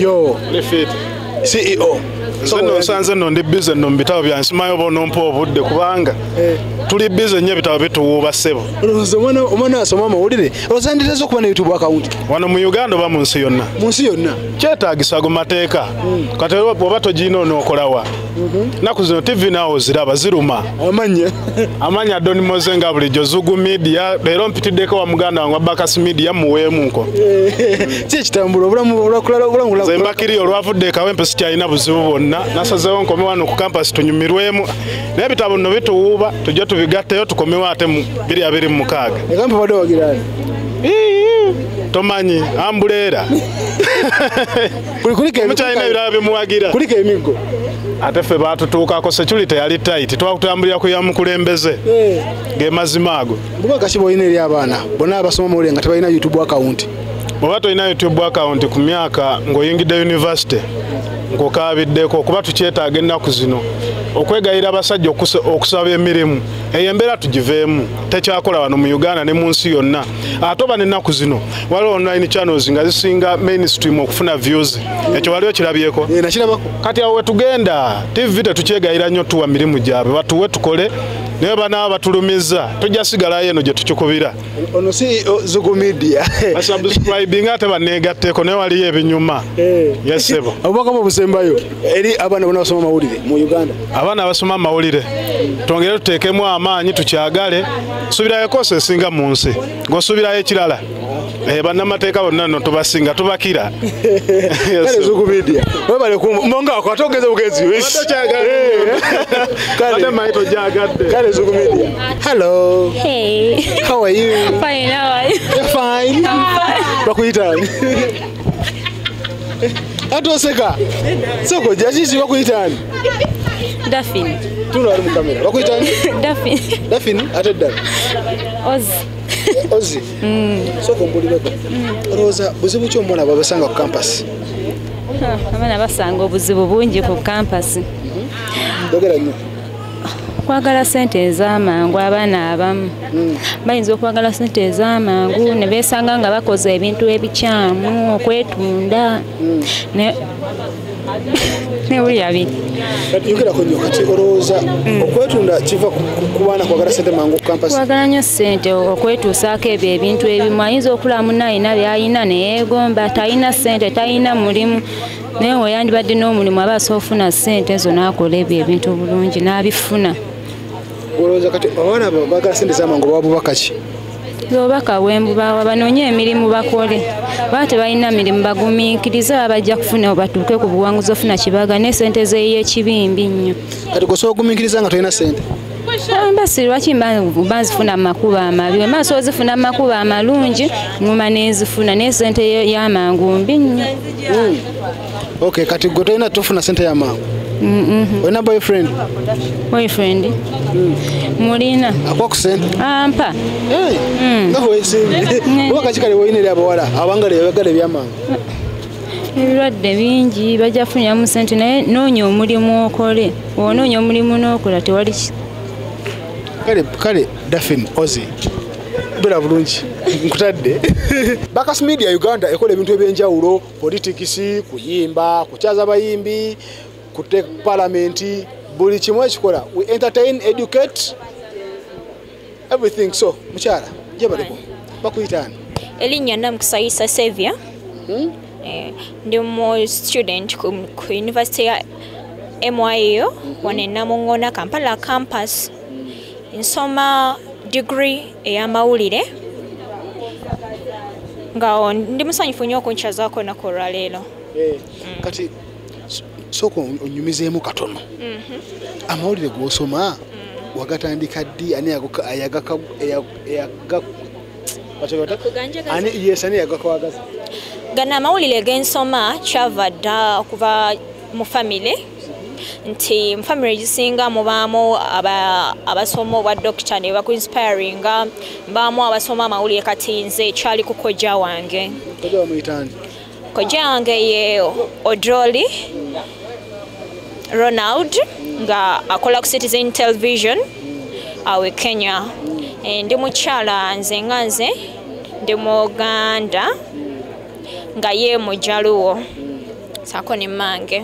Yo. Lifit. CEO. Zeno sanze no ndi busy no mbitabo byansimayo bono mpo obudde kubanga. Tuli busy nnyo bitabo bituwuba ssebo. Omwana asoma amawulire. Olozanditezo okuba ne YouTube account. Wano mu Uganda oba mu nsi yonna. Mu nsi yonna. Kyetaagisa go mateeka. Kati oba togina onookolawa. Naku zino TV naawo ziraba ziruma. Amanya Doni Mozenga bulijjo Zugu Media leero mpitiddeko wa muganda wange Bakas Media muweemu nko. Si ekitambula obulamu. Nze mbakiri olwavudde Kawempe sikyalina buzibu bwonna. Nasazeewo nkome wano ku campus tunyumirwemu. Naye ebitabo nno bituwuuba tujja tubigatteyo tukomewo ate mu 2026. Ekampe badde wagirani. Tomanyi ambuleera. Kuliko mukyalina ebirala bimuwagira. Kuliko emiggo. Ate ffe baatutuukako security yali tight twakutambulira ku ya mukulembeze. Ge mazima ago. Bubaka ki bw'olina eri abaana bonna abasoma amawulire nga tebalina YouTube account. Bw'oba tolina YouTube account ku myaka ng'oyingidde university nkukaabiddeko okuba tukyetaaga ennaku zino okwegayira abasajja okusaba emirimu eyo embeera tugiveemu tekyakola wano mu Uganda ne mu nsi yonna ate oba n'ennaku zino waliwo online channels nga zisinga mainstream okufuna views ekyo waliwo kirabyeko kati awo wetugenda TV tetukyegayira nnyo tuwa mirimu gyabwe batuwe tukole naye banaaba batulumiza tujja sigalayo eno gye tukikubira ono si Zugu Media subscribing ate baneegatteko naye waliyo ebinyuma yesebo obubaka busembayo eri abaana bonna basoma amawulire mu Uganda abaana basoma amawulire twongere tuteekemu amaanyi tukyagale subirayo kosa esinga mu nsi ng'osubirayo ekirala bannamateeka bonna nno tubasinga tubakira kale Zugu Media webale kumonga akwatogeze bugezi kale Zugu Media. Hello. Hey. How are you? Fine, how are you? Fine. Bakuyitani. Atoseka. Soko jaji bakuyitani. Daphne. Tuno ali mu kamera. Bakuyitani? Daphne. Daphne ate dda. Ozi. Soko mbulireko. Roza buzibu ki omwana babasanga ku campus? Abaana basanga obuzibu bungi ku campus. Dogera nnyo. Kwagala sente ez'amangu abaana abamu bayinza okwagala sente ez'amangu ne beesanga nga bakoze ebintu ebikyamu okwetunda ne buli abiri yogerako nnyo kati olowooza okwetunda kiva ku baana kwagala sente mangu ku campus kwagala nnyo sente okwetuusaako ebyo ebintu ebimu ayinza okulaba munne alina by'alina ne yeegomba talina sente talina mulimu naye weyandibadde n'omulimu aba asobola ofuna sente ezo n'akola ebyo ebintu bulungi n'abifuna olowooza kati abaana abo baagala sente z'amangu baba bubaka ki obubaka bwembubawa banoonye emirimu bakole baba tebalina mirimu bagumiikirize babajja kufuna batuuke ku buwanguzi ofuna kibaga ne sente zeeyo ekibimbi nnyo kati gosobola ogumiikiriza nga tolina sente mbasi lwaki bazifuna mu makubo amabi wema osobola zifuna mu makubo amalungi nguma nezifuna naye sente y'amangu mbi nnyo okay kati gwe tolina tofuna sente y'amangu olina boyfriend mulina akwaku sente ampa nga weesimbe obaka kikale woyina eri abawala abangala ebagala eby'amangu ebirwadde bingi bajja kufuniramu sente naye noonya omulimu okole onoonya omulimu n'okola tewali kale Daphne Ozi bera bulungi nkutadde Bakas Media Uganda ekola ebintu ebyenjawulo politics kuyimba kukyaza bayimbi kute parliament buli kimu ekikola we entertain educate everything so mukyala jebaleko bakuyitani Elinya Namkusayisa Xavier ndi mu student ku University ya MYU wane Namongona Kampala campus nsoma degree ey'amawulire nga ndi musanyufu nnyo okunkyazaako nakolwa leero kati soko onyumizeemu katono amawulire g'osoma wagatandika ddi ani yagakawagaza gana amawulire gensoma kyava dda okuva mu family nti mu family gisinga mubaamu abasoma obwa doctor ne baku inspiringa mbaamu abasoma amawulire kati nze kyali ku kojja wange kojja wange ye Odroli Ronald nga akola ku Citizen Television awe Kenya ndi mukyala nze nga nze ndi Muganda nga ye Mujaluwo saako ne mmange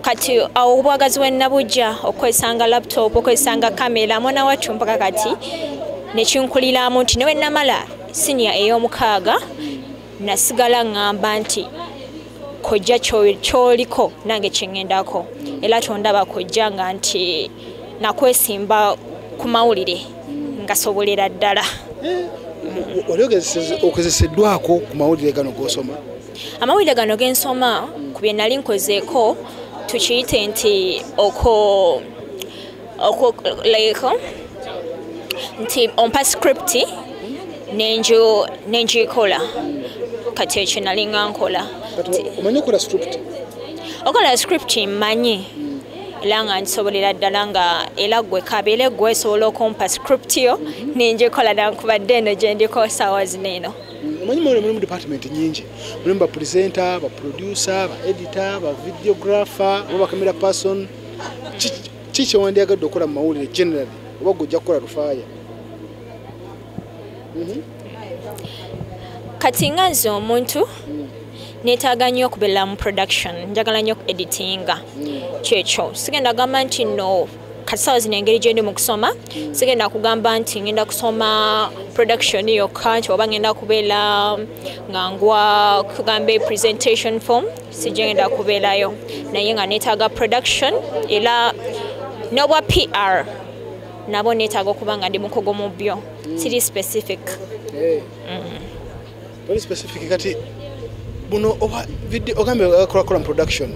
kati awo obwagazi bwennabujja okwesanga laptop okwesanga kamera mwana wattu mpaka kati nekinkuliramu nti newe namala siniya ey'omukaaga nasigala ngamba nti kojja kyoliko nange kyeŋŋendako era tondaba kojja nga nti nakwesimba ku mawulire ngasobolera ddala. Oli ogezeseddwako ku mawulire gano g'osoma? Amawulire gano gensoma ku bye nali nkozeeko tukiyite nti nti ompa script nenjikola kati ekyo nali nga nkola. Omanyi okola script? Okola script mmanyi era nga nsobolera ddala nga era gwe kabeere gwe osobola okumpa script yo nenjikola nankubadde eno gye ndiko saawa zino eno. Omanyi mulimu department nyingi, mulimu ba presenter, ba producer, ba editor, ba videographer, ba camera person. Kiki wandiyagadde okola mu mawulire generally oba gojja kukola lufaaya? Kati nga nze omuntu neetaaga nnyo okubeera mu production, njagala nnyo editinga. Kyekyo sigenda gamba nti no kati saawa zino engeri gye ndi mu kusoma sigenda kugamba nti ngenda kusoma production yokka nti oba ngenda kubeera nga ngwa kugambe presentation form sijja ngenda kubeerayo naye nga neetaaga production era n'obwa PR nabo neetaaga okuba nga ndi mukogo mu byo siri specific. Very specific kati buno oba video ogambe okola production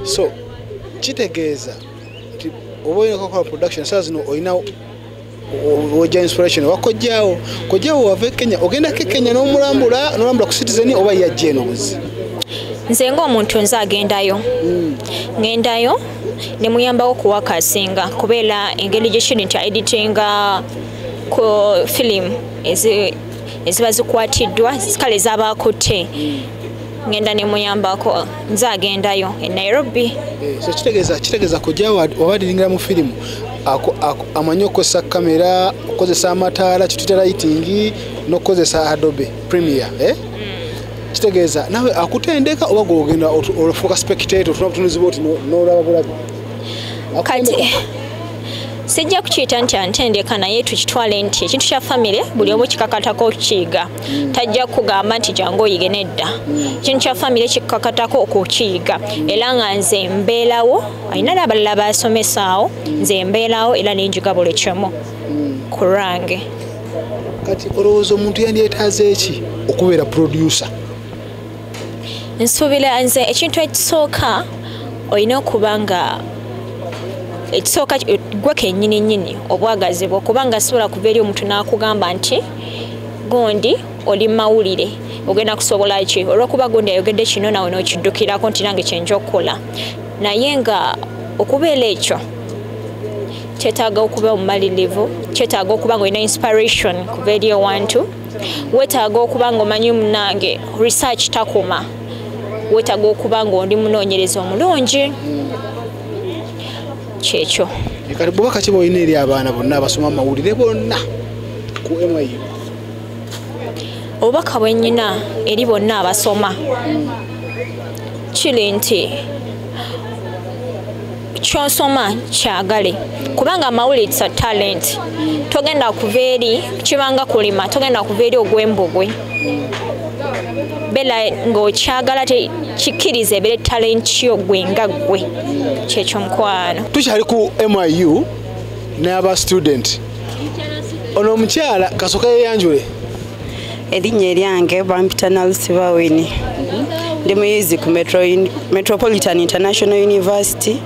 so kitegeeza nti oba oyina okola production saa zino oyina oja inspiration wakojjaawo wava Kenya ogenda Kenya n'omulambula ku Citizen oba yajja eno buzi? Nze ng'omuntu nze agendayo ngendayo ne muyambawo kuwakasinga kubeera engeri gye kiri nti editinga ku film eziba zikwatiddwa kale z'abaakutte ngenda ne muyambako nze agendayo e Nairobi. So kitegeeza kojjaawo wabadiringira mu firimu amanyi okukozesa kamera okukozesa amataala kituyita lighting n'okukozesa Adobe Premiere kitegeeza nawe akutendeka oba gwogenda olufuuka spectator tunabutunuzibwa oti n'olaba bulabi? Kati sijja kukiyita nti antendeka naye tukitwale nti ekintu kya famire buli omu kikakatako okukiyiga tajja kugamba nti jangu oyige nedda ekintu kya famire kikakatako okukiyiga era nga nze mbeerawo ayina n'abalala basomesaawo nze mbeerawo era nenjiga buli kimu ku lwange. Kati olowooza omuntu yandyetaaze eki okubeera producer? Nsuubira nze ekintu ekisooka olina okuba nga ekisooka gwe kennyini obwagazi bwo kubanga sobola kuva eri omuntu n'akugamba nti gundi oli mawulire ogenda kusobola ki olw'okuba gundi ayogedde kino nawe n'okiddukirako nti nange kyenja okukola naye nga okubeera ekyo kyetaaga okuba omumalirivu kyetaaga okuba nga olina inspiration kuva eri ewantu weetaaga okuba nga omanyi munange research takuma weetaaga okuba nga oli munoonyereza omulungi kyekyo. Kati bubaka ki bw'olina eri abaana bonna abasoma amawulire bonna ku MIU? Obubaka bwe nnyina eri bonna abasoma kiri nti ky'osoma kyagale kubanga amawulire it's a talent. Togenda kuva eri kibanga kulima togenda kuva eri ogw'embogwe bela ng'okyagala kikkiriza ebeere talent yo gwe nga gwe kyekyo mukwano. Tukyali ku MIU n'aba student ono omukyala kasooka yeyanjule. Erinnya eryange bampita Nalusibawini ndi muyizi ku Metropolitan International University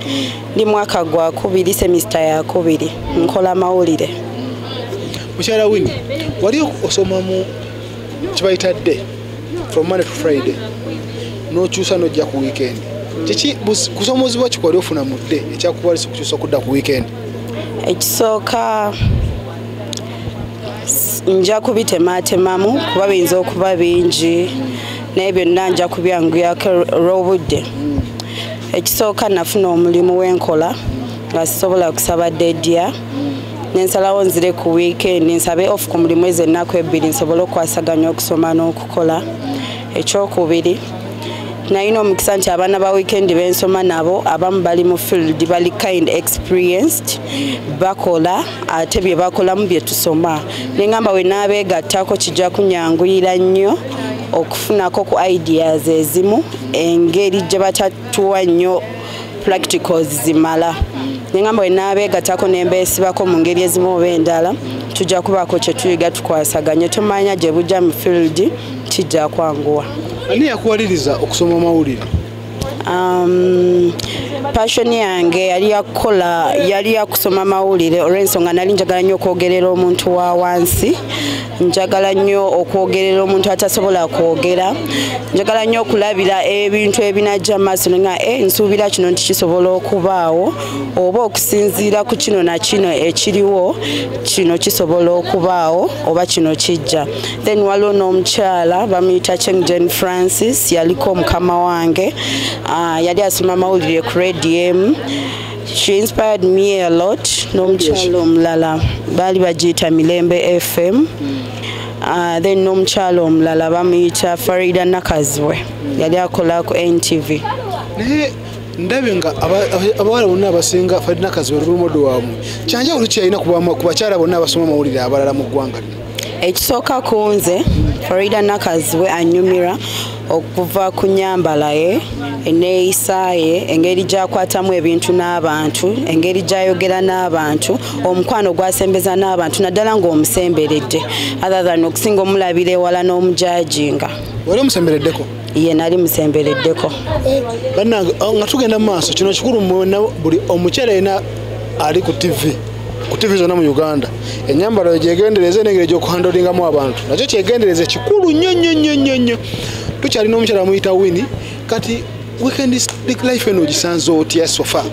ndi mwaka gwa 2 semester ya 2 nkola mawulire. Mukyala Winnie wali osoma mu kibayita day from Monday to Friday n'okyusa n'ojja ku weekend kiki kusomozibwa kikwali ofuna mu day ekyakubalisa okukyusa okudda ku weekend? Ekisooka nja kubitematemamu kuba biyinza okuba bingi naye byonna nja kubyanguyako olw'obudde. Ekisooka nafuna omulimu w'enkola nga sisobola kusaba dedya nensalawo nzire ku weekend nsabe off ku mulimu ezo ennaku 2 nsobole okwasaganya okusoma n'okukola. Ekyokubiri nalina omukisa nti abaana ba weekend bensoma nabo abamu bali mu field bali kind experienced bakola ate bye bakolamu bye tusoma nengamba we naabeegattako kijja kunyanguyira nnyo okufunako ku ideas ezimu engeri gye batatuwa nnyo practicals zimala nengamba we naabeegattako nembeesibako mu ngeri ezimu oba endala tujja kubaako kye tuyiga tukwasaganye tomanya gye bujja mu field kijja kwanguwa. Ani yakuwaliriza okusoma amawulire? Passion yange yali yakusoma amawulire olw'ensonga nali njagala nnyo okwogerera omuntu wa wansi, njagala nnyo okwogerera omuntu atasobola kwogera, njagala nnyo okulabira ebintu ebinajja mu maaso nga nsuubira kino nti kisobola okubaawo oba okusinziira ku kino na kino ekiriwo kino kisobola okubaawo oba kino kijja. Then waliwo n'omukyala bamuyita Cheng Jen Francis yaliko mukama wange yali asoma amawulire ku Radio. She inspired me a lot. N'omukyala omulala baali bagiyita Milembe FM. Then n'omukyala omulala bamuyita Farida Nakazwe yali akola ku NTV. Ndabe nga abawala bonna abasinga Farida Nakazwe role model waabwe kyanjawulo kyalina ku bakyala bonna abasoma amawulire abalala mu ggwanga lino. Ekisooka ku nze Farida Nakazwe anyumira okuva ku nyambala ye eneeyisa ye engeri gy'akwatamu ebintu n'abantu engeri gy'ayogera n'abantu omukwano gwasembeza n'abantu naddala ng'omusemberedde other than okusinga omulabira ewala n'omujajinga. Wali omusembereddeko? Ye nali musembereddeko. Bannange nga tugenda mu maaso kino kikulu mwena buli omukyala yena ali ku TV zonna mu Uganda ennyambala gyegendereze n'engeri gy'okuhandolingamu abantu nakyo kyegendereze kikulu nnyo. Tukyalina omukyala muyita Winnie kati weekend life eno gisanze otya sofa?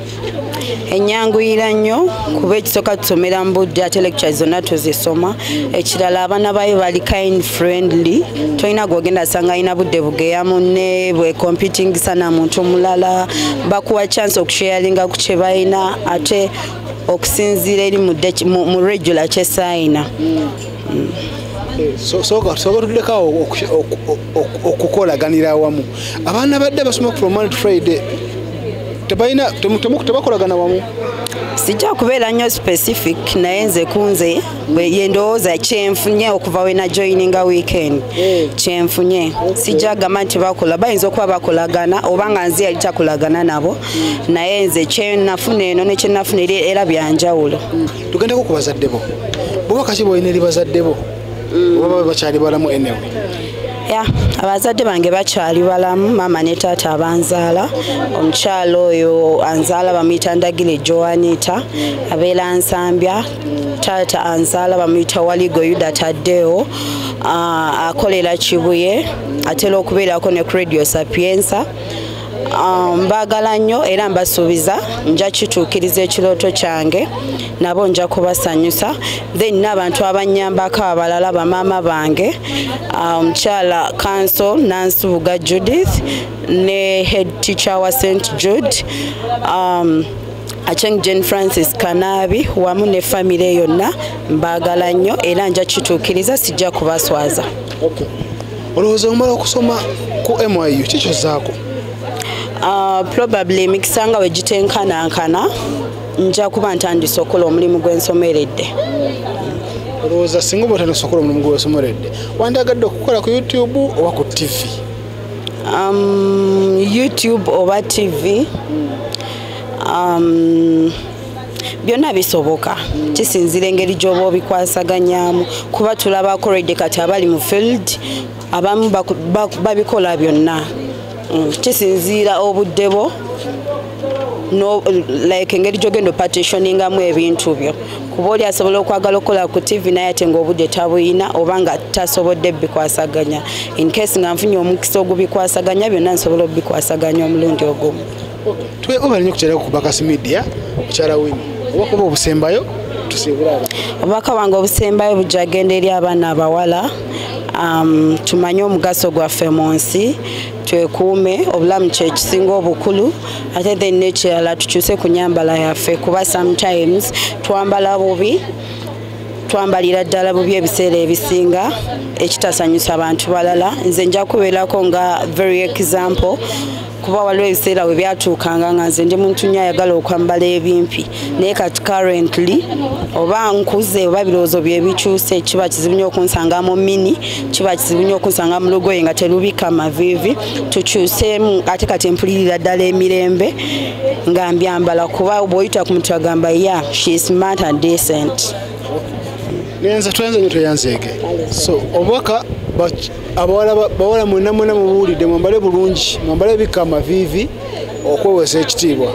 Enyanguyira nnyo kuba ekisooka tusomera mu budde ate lectures zonna tuzisoma. Ekirala abaana bayo bali kind friendly tolina gwogenda asanga alina budde bugeya munne bwe competing sana muntu mulala bakuwa chance okusharinga ku kye balina ate okusinziira eri mu regular kyesayina. Soka tulekawo okukolaganira awamu abaana badde basoma from Monday to Friday tebakolagana wamu. Sijja kubeera nnyo specific naye nze kunze ye ndowooza kyenfunye okuva we na joininga weekend kyenfunye sijja gamba nti bakola bayinza okuba bakolagana oba nga nze yali takolagana nabo naye nze kyenafuna eno ne kyenafuna era byanjawulo. Tugendako ku bazadde bo bubaka ki bwolina eri bazadde bo oba bakyali balamu enewe? Abazadde bange bakyali balamu maama ne taata abanzaala. Omukyala oyo anzaala bamuyita Ndagire Joanita abeera Nsambya. Taata anzaala bamuyita Waligo Yuda Taddeo akolera Kibuye atera okubeerako ne Radio Sapienza. Mbagala nnyo era mbasuubiza nja kituukiriza ekirooto kyange nabo nja kubasanyusa. Then n'abantu abanyambako abalala bamaama bange omukyala Council Nansubuga Judith ne head teacher wa St Jude Cheng Jen Francis Kanabi wamu ne family yonna mbagala nnyo era nja kituukiriza sijja kubaswaza. Olowooza omala okusoma ku MIU kikyo zaako? Probably mikisanga we gitenkanankana nja kuba ntandise okukola omulimu gwensomeredde. Olowooza singa oba otandise okukola omulimu gwensomeredde wandyagadde okukola ku YouTube oba ku TV? YouTube oba TV byonna bisoboka kisinzira engeri gy'oba obikwasaganyamu kuba tulabako redde kati abali mu field abamu babikola byonna. Kisinziira obudde bo like engeri gy'ogenda opatitioningamu ebintu byo kuba oli asobola okwagala okukola ku TV naye ate ng'obudde tabuyina oba nga tasobodde bikwasaganya. In case nga nfunye omukisa ogubikwasaganya byonna nsobola obikwasaganya omulundi ogumu. Oba nnyo okukyalako ku Bakasi Media mukyala Winnie oba kuba obusembayo tusiibula obubaka wange obusembayo bujja genda eri abaana abawala tumanye omugaso gwaffe mu nsi twekuume obulamu kyekisinga obukulu ate then nekirala tukyuse ku nyambala yaffe kuba sometimes twambala bubi twambalira ddala bubi ebiseera ebisinga ekitasanyusa abantu balala. Nze nja kubeerako nga very example kuba waliwo ebiseera we byatuukanga nga nze ndi muntu nnyo ayagala okwambala ebimpi naye kati currently oba nkuze oba birowoozo bye bikyuse kiba kizibu nnyo okunsanga mu mini kiba kizibu nnyo okunsanga mu lugoye nga terubika maviivi tukyuseemu ate kati mpulirira ddala emirembe nga mbyambala kuba bw'oyita ku muntu agamba ya she is smart and decent. Nenza twenze nyo toyanzeege. So obwaka bawala mwena mubuulidde mwambale bulungi mwambale bika maviivi okwewesa ekitiibwa.